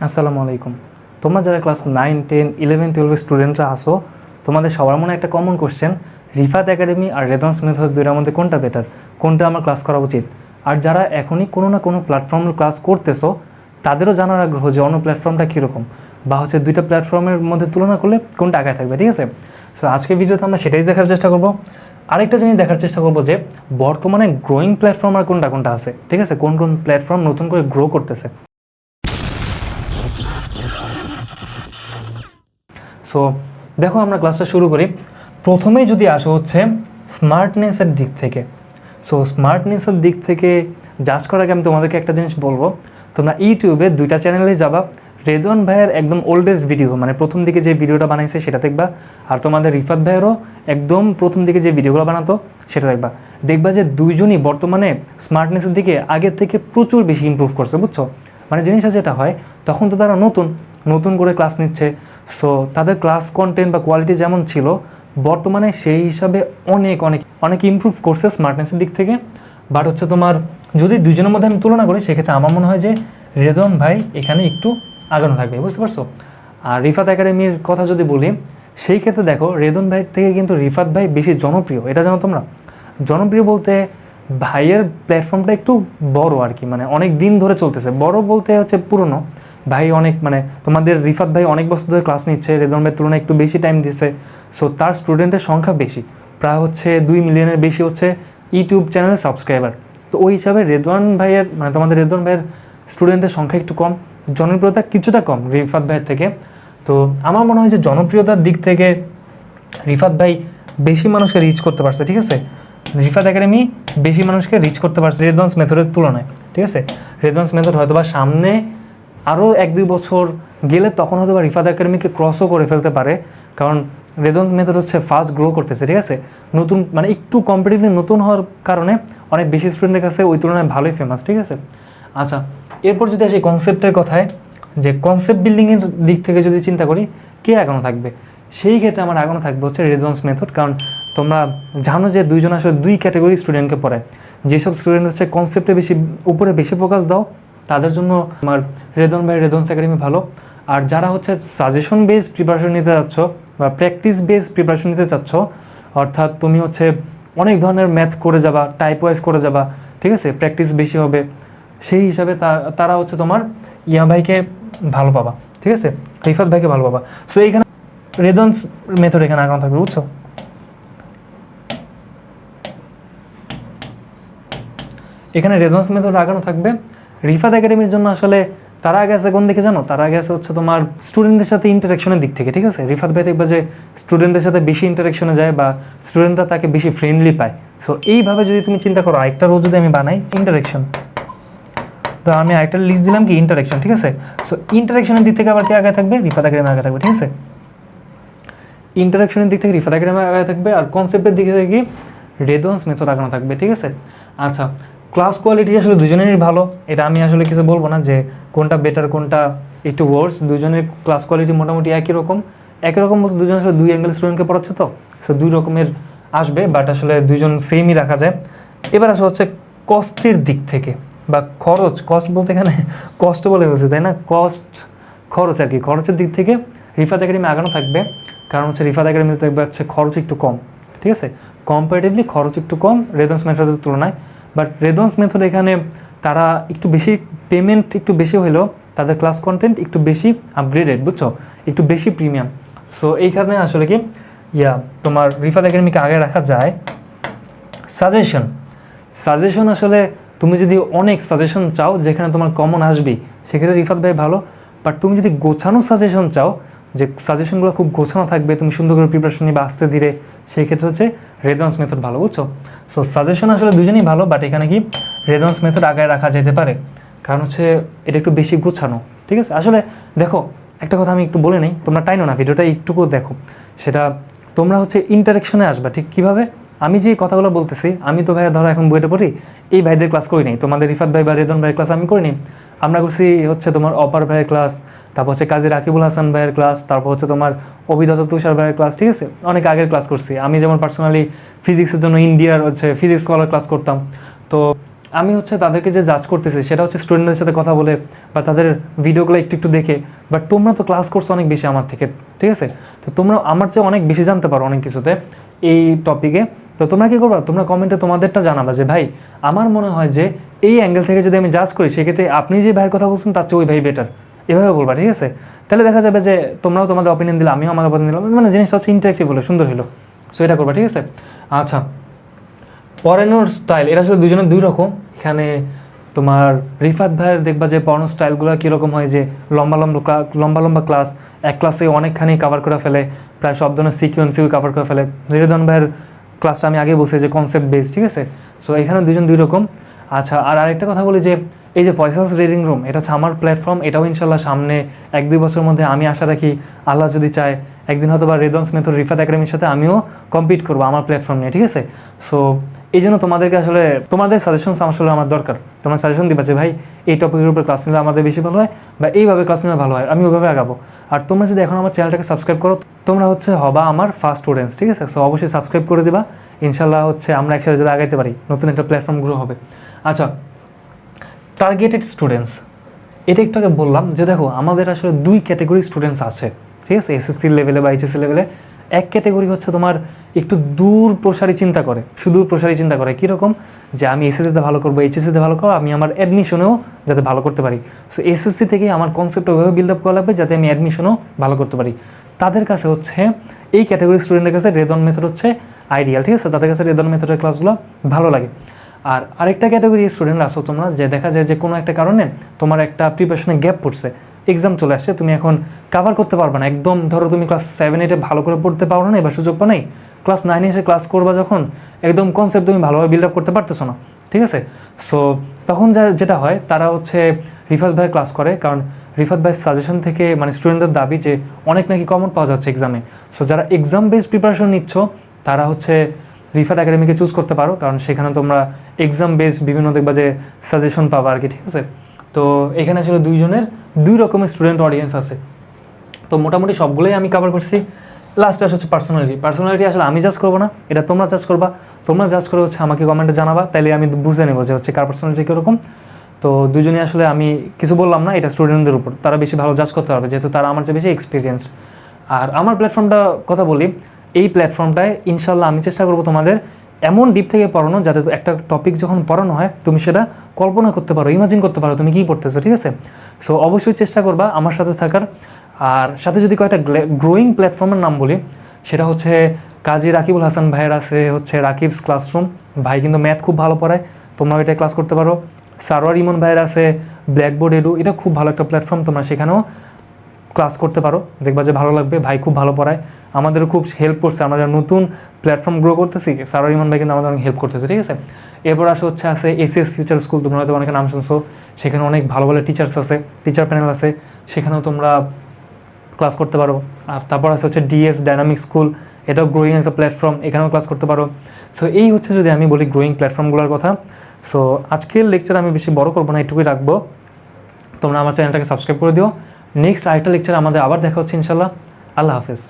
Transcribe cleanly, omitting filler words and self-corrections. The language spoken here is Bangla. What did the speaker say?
আসসালামু আলাইকুম। তোমরা যারা ক্লাস 9, 10, 11, 12 স্টুডেন্টরা আসো, তোমাদের সবার মনে একটা কমন কোশ্চেন, রিফাত একাডেমি আর রেদন্স মেথড দুইটার মধ্যে কোনটা বেটার, কোনটা আমার ক্লাস করা উচিত। আর যারা এখনই কোনো না কোনো প্ল্যাটফর্মের ক্লাস করতেছো, তাদেরও জানার আগ্রহ যে অন্য প্ল্যাটফর্মটা কীরকম, বা হচ্ছে দুইটা প্ল্যাটফর্মের মধ্যে তুলনা করলে কোনটা আগায় থাকবে। ঠিক আছে, সো আজকের ভিডিওতে আমরা সেটাই দেখার চেষ্টা করবো। আরেকটা জিনিস দেখার চেষ্টা করবো যে বর্তমানে গ্রোয়িং প্ল্যাটফর্ম আর কোনটা কোনটা আছে, ঠিক আছে, কোন কোন প্ল্যাটফর্ম নতুন করে গ্রো করতেছে। সো দেখো, আমরা ক্লাসটা শুরু করি। প্রথমেই যদি আসো হচ্ছে স্মার্টনেসের দিক থেকে। সো স্মার্টনেসের দিক থেকে জাজ করার আগে আমি তোমাদেরকে একটা জিনিস বলবো, তোমরা ইউটিউবে দুইটা চ্যানেলে যাবা। রেদওয়ান ভাইয়ের একদম ওল্ডেস্ট ভিডিও, মানে প্রথম দিকে যে ভিডিওটা বানাইছে সেটা দেখবা, আর তোমাদের রিফাত ভাইয়েরও একদম প্রথম দিকে যে ভিডিওগুলো বানাতো সেটা দেখবা। দেখবা যে দুইজনই বর্তমানে স্মার্টনেসের দিকে আগের থেকে প্রচুর বেশি ইমপ্রুভ করছে, বুঝছো। মানে জিনিসটা যেটা হয়, তখন তো তারা নতুন নতুন করে ক্লাস নিচ্ছে। সো তাদের ক্লাস কন্টেন্ট বা কোয়ালিটি যেমন ছিল, বর্তমানে সেই হিসাবে অনেক অনেক অনেক ইমপ্রুভ করছে স্মার্টনেসের দিক থেকে। বাট হচ্ছে তোমার যদি দুজনের মধ্যে আমি তুলনা করি, সেক্ষেত্রে আমার মনে হয় যে রেদওয়ান ভাই এখানে একটু আগানো থাকবে, বুঝতে পারছো। আর রিফাত একাডেমির কথা যদি বলি, সেই ক্ষেত্রে দেখো রেদওয়ান ভাইয়ের থেকে কিন্তু রিফাত ভাই বেশি জনপ্রিয়, এটা জানো তোমরা। জনপ্রিয় বলতে ভাইয়ের প্ল্যাটফর্মটা একটু বড় আর কি, মানে অনেক দিন ধরে চলতেছে। বড় বলতে হচ্ছে পুরনো। ভাই অনেক, মানে তোমাদের রিফাত ভাই অনেক বছর ধরে ক্লাস নিচ্ছে, রেদওয়ান ভাইয়ের তুলনায় একটু বেশি টাইম দিচ্ছে। সো তার স্টুডেন্টের সংখ্যা বেশি, প্রায় হচ্ছে 2 মিলিয়নের বেশি হচ্ছে ইউটিউব চ্যানেলের সাবস্ক্রাইবার। তো ওই হিসাবে রেদওয়ান ভাইয়ের, মানে তোমাদের রেদওয়ান ভাইয়ের স্টুডেন্টের সংখ্যা একটু কম, জনপ্রিয়তা কিছুটা কম রিফাত ভাইয়ের থেকে। তো আমার মনে হয় যে জনপ্রিয়তার দিক থেকে রিফাত ভাই বেশি মানুষকে রিচ করতে পারছে, ঠিক আছে। রিফাত একাডেমি বেশি মানুষকে রিচ করতে পারছে রেদওয়ানস মেথডের তুলনায়, ঠিক আছে। রেদওয়ানস মেথড হয়তো বা সামনে আরও 1-2 বছর গেলে তখন হয়তো বা রিফাত একাডেমিকে ক্রসও করে ফেলতে পারে, কারণ রেদওয়ানস মেথড হচ্ছে ফাস্ট গ্রো করতেছে, ঠিক আছে। নতুন, মানে একটু কম্পিটিটিভলি নতুন হওয়ার কারণে অনেক বেশি স্টুডেন্টের কাছে ওই তুলনায় ভালোই ফেমাস, ঠিক আছে। আচ্ছা, এরপর যদি আসি কনসেপ্টের কথায়, যে কনসেপ্ট বিল্ডিংয়ের দিক থেকে যদি চিন্তা করি কে এখনও থাকবে, সেই ক্ষেত্রে আমার এখনও থাকবে হচ্ছে রেদওয়ানস মেথড। কারণ তোমরা জানো যে দুইজন আসলে দুই ক্যাটাগরি স্টুডেন্টকে পড়ায়। যেসব স্টুডেন্ট হচ্ছে কনসেপ্টে উপরে বেশি ফোকাস দাও, তাদের জন্য আমার রেদওয়ান ভাই রেদওয়ানস একাডেমি ভালো। আর যারা হচ্ছে সাজেশন বেসড প্রিপারেশন নিতে চাচ্ছ বা প্র্যাকটিস বেসড প্রিপারেশন নিতে চাচ্ছ, অর্থাৎ তুমি হচ্ছে অনেক ধরনের ম্যাথ করে যাবা, টাইপ ওয়াইজ করে যাবা, ঠিক আছে, প্র্যাকটিস বেশি হবে, সেই হিসাবে তারা হচ্ছে তোমার ইয়া ভাইকে ভালো পাবা, ঠিক আছে, রিফাত ভাইকে ভালো পাবা। সো এইখানে রেদওয়ানস মেথড এখানে আগানো থাকবে, বুঝছো। এখানে রেদওয়ানস মেথড আগানো থাকবে। রিফাত একাডেমির জন্য আসলে তারা আগে আছে কোন দিকে জানো, তারা আগে আছে হচ্ছে তোমার স্টুডেন্টদের সাথে ইন্টারাকশনের দিক থেকে, ঠিক আছে। রিফাত ভাই দেখবা যে স্টুডেন্টদের সাথে বেশি ইন্টারাকশনে যায় বা স্টুডেন্টরা তাকে বেশি ফ্রেন্ডলি পায়। সো এইভাবে যদি তুমি চিন্তা করো, আরেকটা রোজ যদি আমি বানাই ইন্টারাকশন, তো আমি আরেকটা লিস্ট দিলাম কি ইন্টারাকশন, ঠিক আছে। সো ইন্টারাকশনের দিক থেকে আবার কি আগে থাকবে, রিফাত একাডেমি আগে থাকবে, ঠিক আছে। ইন্টারাকশনের দিক থেকে রিফাত একাডেমি আগে থাকবে, আর কনসেপ্টের দিক থেকে কি রেদওয়ানস মেথড আগানো থাকবে, ঠিক আছে। আচ্ছা, ক্লাস কোয়ালিটি আসলে দুজনেরই ভালো, এটা আমি আসলে কিছু বলবো না যে কোনটা বেটার কোনটা একটু ওয়ার্স। দুজনের ক্লাস কোয়ালিটি মোটামুটি একই রকম বলতে দুজন আসলে দুই অ্যাঙ্গেল স্টুডেন্টকে পড়াচ্ছে, তো সো দুই রকমের আসবে, বাট আসলে দুজন সেমই রাখা যায়। এবার আসলে হচ্ছে কস্টের দিক থেকে বা কস্ট বলতে এখানে কষ্ট বলে বলছে, তাই না, খরচ আর কি, খরচের দিক থেকে রিফাত একাডেমি আগানো থাকবে। কারণ হচ্ছে রিফাত একাডেমিতে দেখবে হচ্ছে খরচ একটু কম, ঠিক আছে, কম্পারেটিভলি খরচ একটু কম রেদওয়ানস মেথডের তুলনায়। বাট রেদওয়ানস মেথড এখানে তারা একটু বেশি পেমেন্ট একটু বেশি হলেও তাদের ক্লাস কন্টেন্ট একটু বেশি আপগ্রেডেড, বুঝছো, একটু বেশি প্রিমিয়াম। সো এইখানে আসলে কি তোমার রিফাত একাডেমিকে আগে রাখা যায়। সাজেশন আসলে তুমি যদি অনেক সাজেশন চাও যেখানে তোমার কমন আসবেই, সেক্ষেত্রে রিফাত ভাই ভালো। বাট তুমি যদি গোছানো সাজেশন চাও, যে সাজেশনগুলো খুব গোছানো থাকবে, তুমি সুন্দর করে প্রিপারেশন নিবে আস্তে ধীরে, সেই ক্ষেত্রে হচ্ছে রেদওয়ানস মেথড ভালো, বুঝছো। সো সাজেশন আসলে দুজনেই ভালো, বাট এখানে কি রেদওয়ানস মেথড আগে রাখা যেতে পারে, কারণ হচ্ছে এটা একটু বেশি গোছানো, ঠিক আছে। আসলে দেখো, একটা কথা আমি একটু বলে নেই, তোমরা টাইনো না, ভিডিওটা একটুকু দেখো। সেটা তোমরা হচ্ছে ইন্টারাকশনে আসবা, ঠিক কীভাবে, আমি যে কথাগুলো বলতেছি, আমি তো ভাইয়া ধরো এখন বইটা পড়ি, এই ভাইদের ক্লাস করি নাই, তোমাদের রিফাত ভাই বা রেদওয়ান ভাইয়ের ক্লাস আমি করিনি। আমরা করছি হচ্ছে তোমার অপার ভাইয়ের ক্লাস, তারপর হচ্ছে কাজী রাকিবুল হাসান ভাইয়ের ক্লাস, তারপর হচ্ছে তোমার অভিদত্ত তুষার ভাইয়ের ক্লাস, ঠিক আছে, অনেক আগের ক্লাস করছি। আমি যেমন পার্সোনালি ফিজিক্সের জন্য ইন্ডিয়ার হচ্ছে ফিজিক্স স্কলার ক্লাস করতাম। তো আমি হচ্ছে তাদেরকে যে জাজ করতেছি সেটা হচ্ছে স্টুডেন্টদের সাথে কথা বলে বা তাদের ভিডিওগুলো একটু একটু দেখে। বাট তোমরা তো ক্লাস করছো অনেক বেশি আমার থেকে, ঠিক আছে? তো তোমরা আমার চেয়ে অনেক বেশি জানতে পারো অনেক কিছুতে এই টপিকে। তো তোমরা কী করবা, তোমরা কমেন্টে তোমাদেরটা জানাবা যে ভাই আমার মনে হয় যে এই অ্যাঙ্গেল থেকে যদি আমি জাজ করি সেক্ষেত্রে আপনি যে ভাইয়ের কথা বলছেন তার চেয়ে ওই ভাই বেটার, এভাবে বলবা, ঠিক আছে? তাহলে দেখা যাবে যে তোমরাও তোমাদের অপিনিয়ন দিলে, আমিও আমার অপিনিয়ন দিলাম, মানে জিনিসটা হচ্ছে ইন্টারেক্টিভ হলো, সুন্দর হলো। সো এটা করবা, ঠিক আছে? আচ্ছা, পড়ানোর স্টাইল এটা আসলে দুজনের দুই রকম। এখানে তোমার রিফাত ভাইয়ের দেখবা যে পড়ানোর স্টাইলগুলো কীরকম হয়, যে লম্বা লম্বা ক্লাস, এক ক্লাসে অনেকখানি কভার করে ফেলে, প্রায় সব ধরনের সিকিউএন্সিও কভার করে ফেলে। রিদন ভাইয়ের ক্লাসটা আমি আগে বলছি যে কনসেপ্ট বেস, ঠিক আছে? সো এখানে দুজন দুই রকম। আচ্ছা, আর আরেকটা কথা বলি যে এই যে ফয়সালস রিডিং রুম, এটা হচ্ছে আমার প্ল্যাটফর্ম। এটাও ইনশাল্লাহ সামনে 1-2 বছরের মধ্যে আমি আশা রাখি, আল্লাহ যদি চায়, একদিন হয়তো বা রেদন্স মেথড রিফাত একাডেমির সাথে আমিও কম্পিট করবো আমার প্ল্যাটফর্ম নিয়ে, ঠিক আছে? সো এই জন্য তোমাদেরকে আসলে তোমাদের সাজেশনস আসলে আমার দরকার। তোমরা সাজেশন দিবা যে ভাই এই টপিকের উপর ক্লাস নিলে আমাদের বেশি ভালো হয়, বা এইভাবে ক্লাস নিলে ভালো হয়, আমি ওইভাবে আগাবো। আর তোমরা যদি এখন আমার চ্যানেলটাকে সাবস্ক্রাইব করো, তোমরা হচ্ছে হবা আমার ফার্স্ট স্টুডেন্টস, ঠিক আছে? সো অবশ্যই সাবস্ক্রাইব করে দিবা। ইনশাল্লাহ হচ্ছে আমরা একসাথে যদি আগাইতে পারি, নতুন একটা প্ল্যাটফর্ম গ্রো হবে। আচ্ছা, টার্গেটেড স্টুডেন্টস, এটা একটু আগে বললাম যে দেখো আমাদের আসলে 2 ক্যাটেগরি স্টুডেন্টস আছে, ঠিক আছে? এসএসসি লেভেলে বা এইচএসসি লেভেলে এক ক্যাটেগরি হচ্ছে তোমার একটু দূর প্রসারী চিন্তা করে, সুদূর প্রসারী চিন্তা করে, কীরকম যে আমি এসএসসিতে ভালো করবো, এইচএসসিতে ভালো করবো, আমি আমার অ্যাডমিশনেও যাতে ভালো করতে পারি। সো এসএসসি থেকেই আমার কনসেপ্ট ওইভাবে বিল্ড আপ করা লাগবে যাতে আমি অ্যাডমিশনও ভালো করতে পারি। তাদের কাছে হচ্ছে এই ক্যাটেগরি স্টুডেন্টের কাছে রেদন মেথড হচ্ছে আইডিয়াল, ঠিক আছে? তাদের কাছে রেদন মেথডের ক্লাসগুলো ভালো লাগে। আর আরেকটা ক্যাটাগরি স্টুডেন্ট আসো তোমরা, যে দেখা যায় যে কোনো একটা কারণে তোমার একটা প্রিপারেশনে গ্যাপ পড়ছে, এক্সাম চলে আসছে, তুমি এখন কাভার করতে পারবে না একদম। ধরো তুমি ক্লাস 7-8 ভালো করে পড়তে পারো না, এবার সুযোগ পাও নাই, ক্লাস 9 এসে ক্লাস করবা যখন, একদম কনসেপ্ট তুমি ভালোভাবে বিল্ড আপ করতে পারতেছো না, ঠিক আছে? সো তখন যেটা হয় তারা হচ্ছে রিফাত ভাইয়ের ক্লাস করে, কারণ রিফাত ভাইয়ের সাজেশন থেকে মানে স্টুডেন্টদের দাবি যে অনেক নাকি কমন পাওয়া যাচ্ছে এক্সামে। সো যারা এক্সাম বেসড প্রিপারেশন নিচ্ছ তারা হচ্ছে রিফাত একাডেমিকে চুজ করতে পারো, কারণ সেখানে তোমরা এক্সাম বেসড বিভিন্ন দেখবা যে সাজেশন পাবা আর কি, ঠিক আছে? তো এখানে আসলে দুইজনের 2 রকমের স্টুডেন্ট অডিয়েন্স আছে। তো মোটামুটি সবগুলোই আমি কভার করছি। লাস্টে হচ্ছে পার্সোনালিটি আসলে আমি জাজ করবো না, এটা তোমরা জাজ করবা। তোমরা জাজ করে হচ্ছে আমাকে কমেন্টে জানাবা, তাহলে আমি বুঝে নেবো যে হচ্ছে কার পার্সোনালিটি কীরকম। তো দুজনেই আসলে আমি কিছু বললাম না, এটা স্টুডেন্টদের উপর, তারা বেশি ভালো জাজ করতে পারবে যেহেতু তারা আমার চেয়ে বেশি এক্সপিরিয়েন্স। আর আমার প্ল্যাটফর্মটা কথা বলি, এই প্ল্যাটফর্মটায় ইনশাল্লাহ আমি চেষ্টা করবো তোমাদের এমন ডিপ থেকে পড়ানো যাতে একটা টপিক যখন পড়ানো হয় তুমি সেটা কল্পনা করতে পারো, ইমাজিন করতে পারো তুমি কী পড়তেছো, ঠিক আছে? সো অবশ্যই চেষ্টা করবা আমার সাথে থাকার। আর সাথে যদি কয়েকটা গ্রোয়িং প্ল্যাটফর্মের নাম বলি, সেটা হচ্ছে কাজী রাকিবুল হাসান ভাইয়ের আছে হচ্ছে রাকিবস ক্লাসরুম, ভাই কিন্তু ম্যাথ খুব ভালো পড়ায়, তোমরা ওইটা ক্লাস করতে পারো। সারোয়ার ইমন ভাইয়ের আছে ব্ল্যাকবোর্ড এডু, এটা খুব ভালো একটা প্ল্যাটফর্ম, তোমরা সেখানেও ক্লাস করতে পারো, দেখবা যে ভালো লাগবে, ভাই খুব ভালো পড়ায়, আমাদেরও খুব হেল্প করছে। আমরা যারা নতুন প্ল্যাটফর্ম গ্রো করতেছি, সারোয়ার ইমন ভাই কিন্তু আমাদের অনেক হেল্প করতেছে, ঠিক আছে? এরপর আছে এসিএস ফিউচার স্কুল, তোমরা হয়তো অনেকে নাম শুনছো, সেখানে অনেক ভালো ভালো টিচার্স আছে, টিচার প্যানেল আছে, সেখানেও তোমরা ক্লাস করতে পারো। আর তারপর হচ্ছে ডিএস ডাইনামিক স্কুল, এটাও গ্রোয়িং একটা প্ল্যাটফর্ম, এখানেও ক্লাস করতে পারো। সো এই হচ্ছে যদি আমি বলি গ্রোয়িং প্ল্যাটফর্মগুলোর কথা। সো আজকের লেকচার আমি বেশি বড় করবো না, এটুকুই রাখবো। তোমরা আমার চ্যানেলটাকে সাবস্ক্রাইব করে দিও। নেক্সট আরেকটা লেকচার আমাদের আবার দেখা হচ্ছে ইনশাল্লাহ। আল্লাহ হাফেজ।